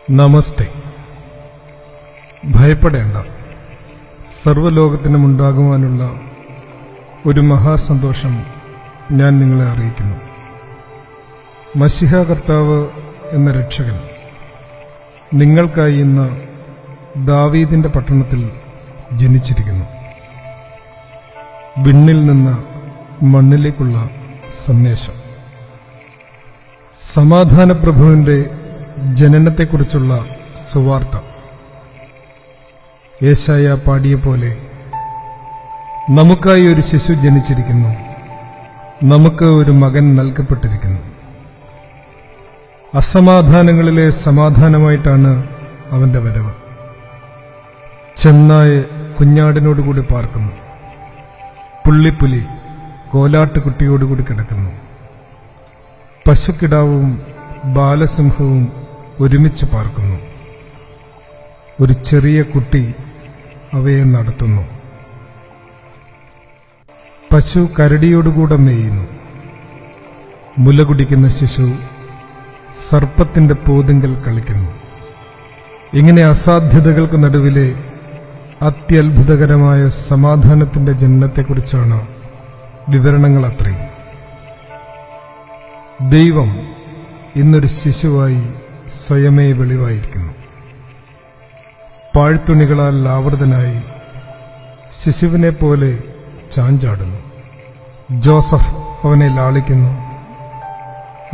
നമസ്തേ. ഭയപ്പെടേണ്ട, സർവ്വലോകത്തിനും ഉണ്ടാകുവാനുള്ള ഒരു മഹാസന്തോഷം ഞാൻ നിങ്ങളെ അറിയിക്കുന്നു. മശിഹ കർത്താവ് എന്ന രക്ഷകൻ നിങ്ങൾക്കായി ഇന്ന് ദാവീദിന്റെ പട്ടണത്തിൽ ജനിച്ചിരിക്കുന്നു. വിണ്ണിൽ നിന്ന് മണ്ണിലേക്കുള്ള സന്ദേശം. സമാധാനപ്രഭുവിന്റെ ജനനത്തെക്കുറിച്ചുള്ള സുവാർത്ത. യേശയ്യാ പാടിയ പോലെ, നമുക്കായി ഒരു ശിശു ജനിച്ചിരിക്കുന്നു, നമുക്ക് ഒരു മകൻ നൽകപ്പെട്ടിരിക്കുന്നു. അസമാധാനങ്ങളിലെ സമാധാനമായിട്ടാണ് അവന്റെ വരവ്. ചെന്നായ കുഞ്ഞാടിനോടുകൂടി പാർക്കുന്നു, പുള്ളിപ്പുലി കോലാട്ടുകുട്ടിയോടുകൂടി കിടക്കുന്നു. പശുക്കിടാവും ബാലസിംഹവും ഒരുമിച്ച് പാർക്കുന്നു. ഒരു ചെറിയ കുട്ടി അവയെ നടത്തുന്നു. പശു കരടിയോടുകൂടെ മേയുന്നു. മുല കുടിക്കുന്ന ശിശു സർപ്പത്തിന്റെ പോതിങ്കൽ കളിക്കുന്നു. ഇങ്ങനെ അസാധ്യതകൾക്ക് നടുവിലെ അത്യത്ഭുതകരമായ സമാധാനത്തിന്റെ ജനനത്തെക്കുറിച്ചാണ് വിവരണങ്ങൾ അത്രയും. ദൈവം ഇന്നൊരു ശിശുവായി സ്വയമേ വെളിവായിരിക്കുന്നു. പാഴ്ത്തുണികളാൽ ആവൃതനായി ശിശുവിനെ പോലെ ചാഞ്ചാടുന്നു. ജോസഫ് അവനെ ലാളിക്കുന്നു,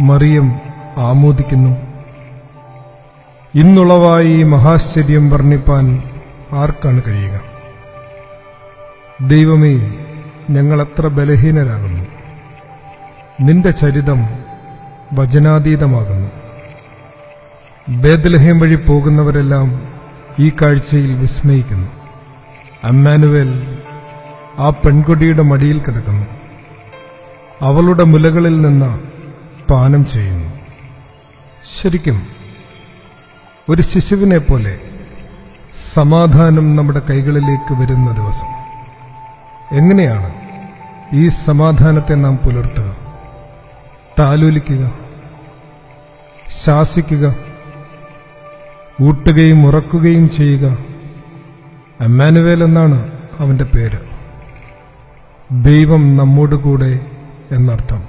മറിയം ആമോദിക്കുന്നു. ഇന്നുളവായി ഈ മഹാശ്ചര്യം വർണ്ണിപ്പാൻ ആർക്കാണ് കഴിയുക? ദൈവമേ, ഞങ്ങളെത്ര ബലഹീനരാകുന്നു. നിന്റെ ചരിതം വചനാതീതമാകുന്നു. ബേത്ലഹേം വഴി പോകുന്നവരെല്ലാം ഈ കാഴ്ചയിൽ വിസ്മയിക്കുന്നു. അമ്മാനുവേൽ ആ പെൺകുട്ടിയുടെ മടിയിൽ കിടക്കുന്നു, അവളുടെ മുലകളിൽ നിന്ന് പാനം ചെയ്യുന്നു. ശരിക്കും ഒരു ശിശുവിനെ പോലെ സമാധാനം നമ്മുടെ കൈകളിലേക്ക് വരുന്ന ദിവസം. എങ്ങനെയാണ് ഈ സമാധാനത്തെ നാം പുലർത്തുക? താലോലിക്കുക, ശാസിക്കുക, ഊട്ടുകയും ഉറക്കുകയും ചെയ്യുക. അമ്മാനുവേൽ എന്നാണ് അവന്റെ പേര്. ദൈവം നമ്മോടുകൂടെ എന്നർത്ഥം.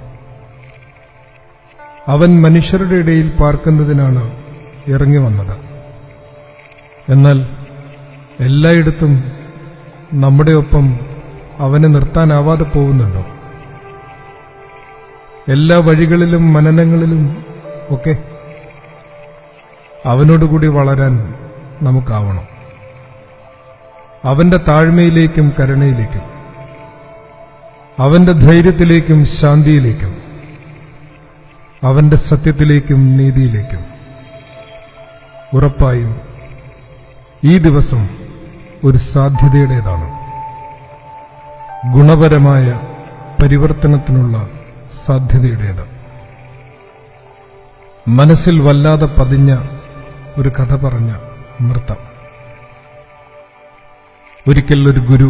അവൻ മനുഷ്യരുടെ ഇടയിൽ പാർക്കുന്നതിനാണ് ഇറങ്ങി വന്നത്. എന്നാൽ എല്ലായിടത്തും നമ്മുടെ ഒപ്പം അവനെ നിർത്താനാവാതെ പോകുന്നുണ്ടോ? എല്ലാ വഴികളിലും മനനങ്ങളിലും ഒക്കെ അവനോടുകൂടി വളരാൻ നമുക്കാവണം. അവന്റെ താഴ്മയിലേക്കും കരുണയിലേക്കും, അവന്റെ ധൈര്യത്തിലേക്കും ശാന്തിയിലേക്കും, അവന്റെ സത്യത്തിലേക്കും നീതിയിലേക്കും. ഉറപ്പായും ഈ ദിവസം ഒരു സാധ്യതയുടേതാണ്. ഗുണപരമായ പരിവർത്തനത്തിനുള്ള സാധ്യതയുടേത്. മനസ്സിൽ വല്ലാതെ പതിഞ്ഞ ഒരു കഥ പറഞ്ഞ നൃത്തം. ഒരിക്കൽ ഒരു ഗുരു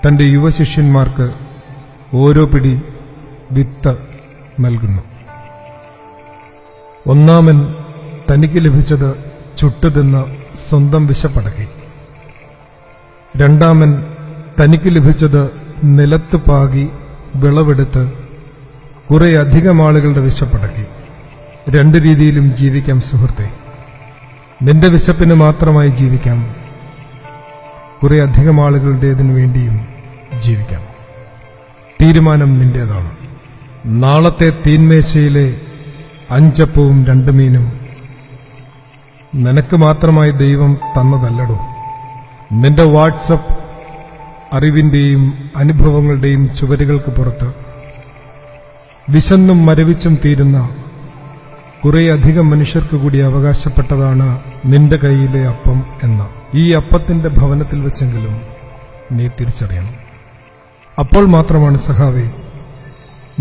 തന്റെ യുവശിഷ്യന്മാർക്ക് ഓരോ പിടി വിത്ത് നൽകുന്നു. ഒന്നാമൻ തനിക്ക് ലഭിച്ചത് ചുട്ടുതിന്ന് സ്വന്തം വിശപ്പടക്കി. രണ്ടാമൻ തനിക്ക് ലഭിച്ചത് നിലത്ത് പാകി വിളവെടുത്ത് കുറെ അധികം ആളുകളുടെ വിശപ്പടക്കി. രണ്ട് രീതിയിലും ജീവിക്കാം സുഹൃത്തെ. നിന്റെ വിശപ്പിന് മാത്രമായി ജീവിക്കാം, കുറെ അധികം ആളുകളുടേതിനു വേണ്ടിയും ജീവിക്കാം. തീരുമാനം നിന്റേതാണ്. നാളത്തെ തീന്മേശയിലെ 5 അപ്പവും 2 മീനും നിനക്ക് മാത്രമായി ദൈവം തന്നതല്ലടോ. നിന്റെ വാട്സപ്പ് അറിവിന്റെയും അനുഭവങ്ങളുടെയും ചുവരുകൾക്ക് പുറത്ത് വിശന്നും മരവിച്ചും തീരുന്ന കുറേയധികം മനുഷ്യർക്ക് കൂടി അവകാശപ്പെട്ടതാണ് നിന്റെ കയ്യിലെ അപ്പം എന്ന് ഈ അപ്പത്തിന്റെ ഭവനത്തിൽ വെച്ചെങ്കിലും നീ തിരിച്ചറിയണം. അപ്പോൾ മാത്രമാണ് സഖാവേ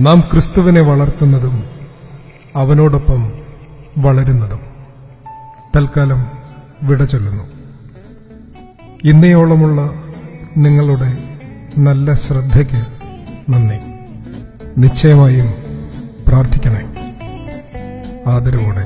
നാം ക്രിസ്തുവിനെ വളർത്തുന്നതും അവനോടൊപ്പം വളരുന്നതും. തൽക്കാലം വിട ചൊല്ലുന്നു. ഇന്നയോളമുള്ള നിങ്ങളുടെ നല്ല ശ്രദ്ധയ്ക്ക് നന്ദി. നിശ്ചയമായും പ്രാർത്ഥിക്കണേ. ആദരവോടെ